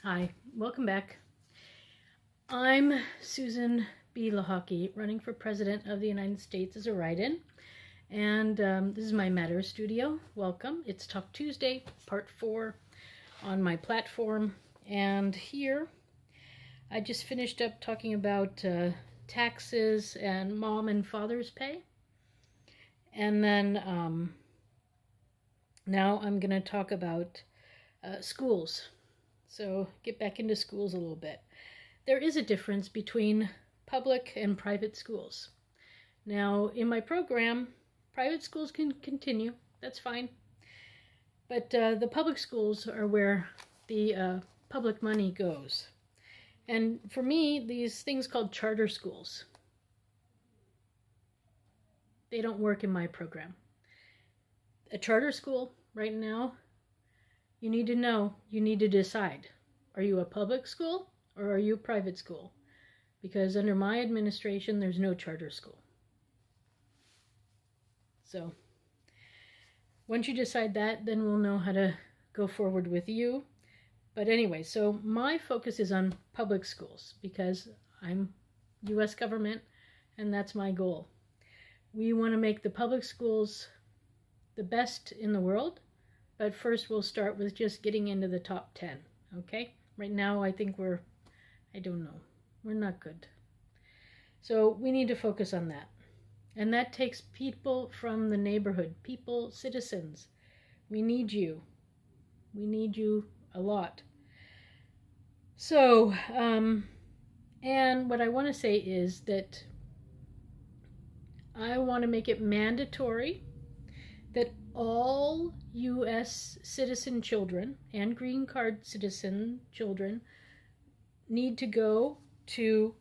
Hi, welcome back. I'm Susan B Lochocki, running for President of the United States as a write-in. And this is my Matter Studio. Welcome. It's Talk Tuesday, part 4 on my platform. And here, I just finished up talking about taxes and mom and father's pay. And then now I'm going to talk about schools. So get back into schools a little bit. There is a difference between public and private schools. Now, in my program, private schools can continue. That's fine. But the public schools are where the public money goes. And for me, these things called charter schools, they don't work in my program. A charter school right now, you need to know, you need to decide. Are you a public school or are you a private school? Because under my administration, there's no charter school. So once you decide that, then we'll know how to go forward with you. But anyway, so my focus is on public schools because I'm U.S. government and that's my goal. We want to make the public schools the best in the world. But first, we'll start with just getting into the top 10, okay? Right now, I think we're not good. So we need to focus on that. And that takes people from the neighborhood, people, citizens. We need you. We need you a lot. So, and what I want to say is that I want to make it mandatory that all U.S. citizen children and green card citizen children need to go to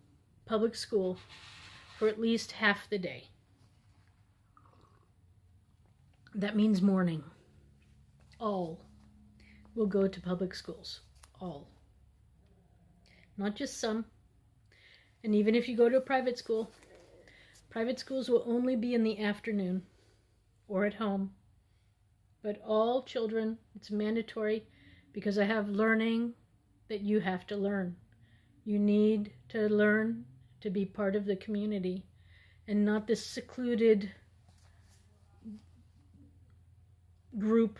public school for at least half the day. That means morning. All will go to public schools. All. Not just some. And even if you go to a private schools will only be in the afternoon or at home. But all children, it's mandatory because I have learning that you have to learn. You need to learn to be part of the community and not this secluded group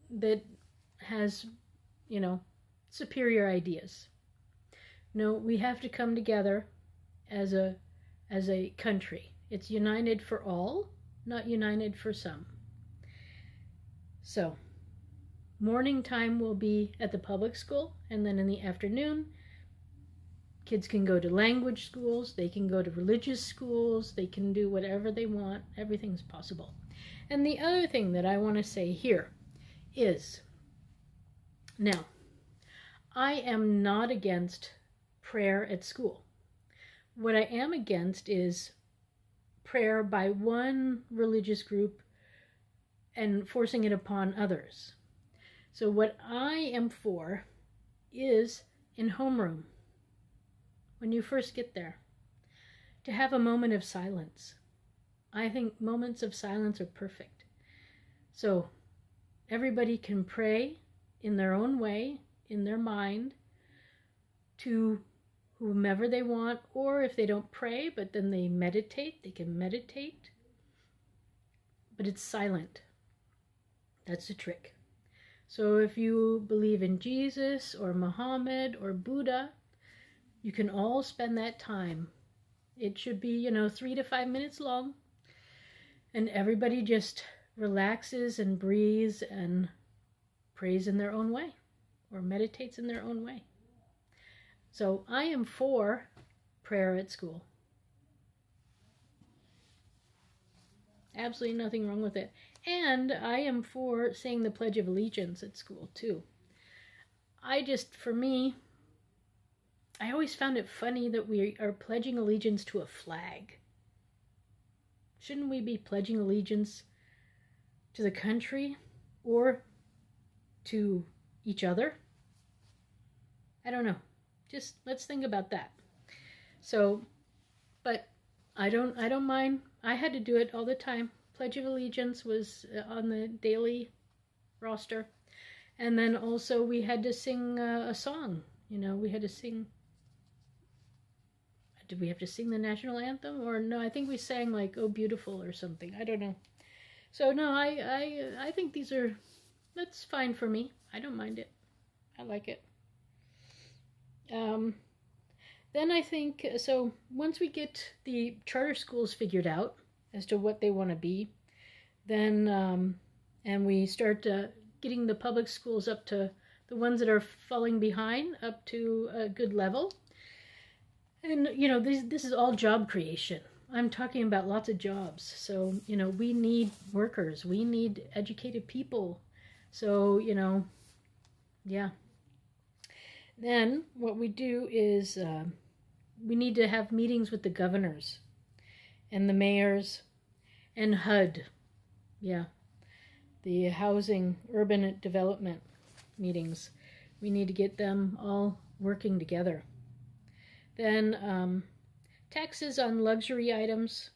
that has, superior ideas. No, we have to come together as a country. It's united for all, not united for some. So, morning time will be at the public school, and then in the afternoon, kids can go to language schools, they can go to religious schools, they can do whatever they want, everything's possible. And the other thing that I want to say here is, now, I am not against prayer at school. What I am against is prayer by one religious group and forcing it upon others. So what I am for is in homeroom, when you first get there, to have a moment of silence. I think moments of silence are perfect. So everybody can pray in their own way, in their mind, to whomever they want, or if they don't pray, but then they meditate, they can meditate. But it's silent. That's the trick. So if you believe in Jesus or Muhammad or Buddha, you can all spend that time. It should be, 3 to 5 minutes long. And everybody just relaxes and breathes and prays in their own way or meditates in their own way. So I am for prayer at school. Absolutely nothing wrong with it. And I am for saying the Pledge of Allegiance at school, too. For me, I always found it funny that we are pledging allegiance to a flag. Shouldn't we be pledging allegiance to the country or to each other? I don't know. Just let's think about that. So, but I don't mind. I had to do it all the time. Pledge of Allegiance was on the daily roster. And then also we had to sing a song. You know, we had to sing. Did we have to sing the national anthem? Or no, I think we sang like "Oh Beautiful" or something. I don't know. So no, I think that's fine for me. I don't mind it. I like it. Then I think, so once we get the charter schools figured out as to what they want to be, then, and we start getting the public schools up to the ones that are falling behind up to a good level. And, you know, this is all job creation. I'm talking about lots of jobs. So, you know, we need workers. We need educated people. So, you know, yeah. Then what we do is we need to have meetings with the governors and the mayors and HUD. Yeah, the Housing Urban Development meetings. We need to get them all working together. Then taxes on luxury items.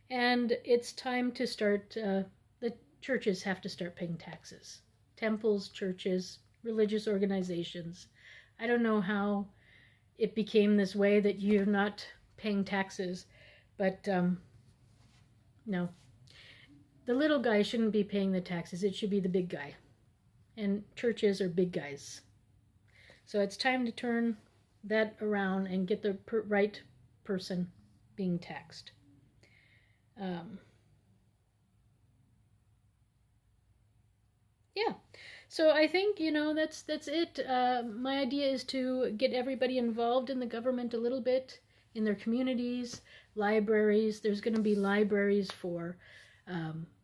And it's time to start, the churches have to start paying taxes. Temples, churches, religious organizations. I don't know how it became this way that you're not paying taxes, but no. The little guy shouldn't be paying the taxes. It should be the big guy. And churches are big guys. So it's time to turn that around and get the right person being taxed. Yeah. So I think, you know, that's it. My idea is to get everybody involved in the government a little bit, in their communities, libraries. There's going to be libraries for,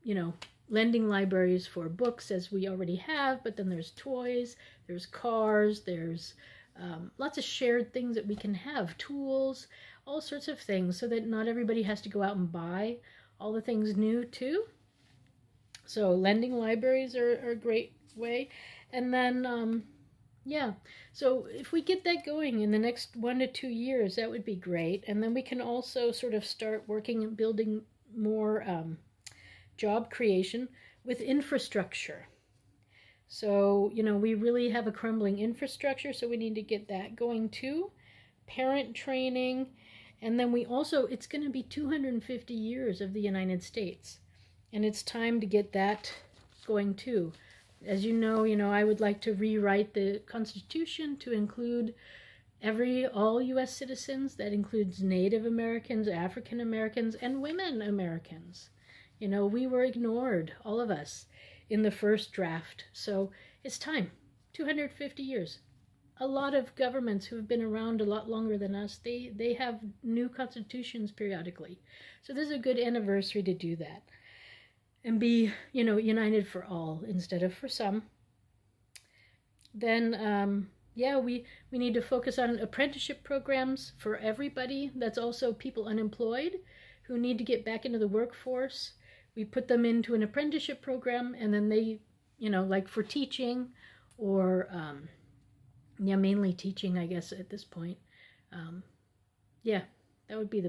you know, lending libraries for books, as we already have, but then there's toys, there's cars, there's lots of shared things that we can have, tools, all sorts of things, so that not everybody has to go out and buy all the things new too. So lending libraries are a great way. And then yeah, so if we get that going in the next 1 to 2 years, that would be great. And then we can also sort of start working and building more job creation with infrastructure. So, you know, we really have a crumbling infrastructure, so we need to get that going too. Parent training. And then we also, it's going to be 250 years of the United States. And it's time to get that going too. As you know, I would like to rewrite the Constitution to include all U.S. citizens. That includes Native Americans, African Americans, and women Americans. You know, we were ignored, all of us, in the first draft. So it's time. 250 years. A lot of governments who have been around a lot longer than us, they have new constitutions periodically. So this is a good anniversary to do that. And be, you know, united for all instead of for some. Then, yeah, we need to focus on apprenticeship programs for everybody. That's also people unemployed who need to get back into the workforce. We put them into an apprenticeship program, and then they, you know, like for teaching or, yeah, mainly teaching, I guess, at this point. Yeah, that would be the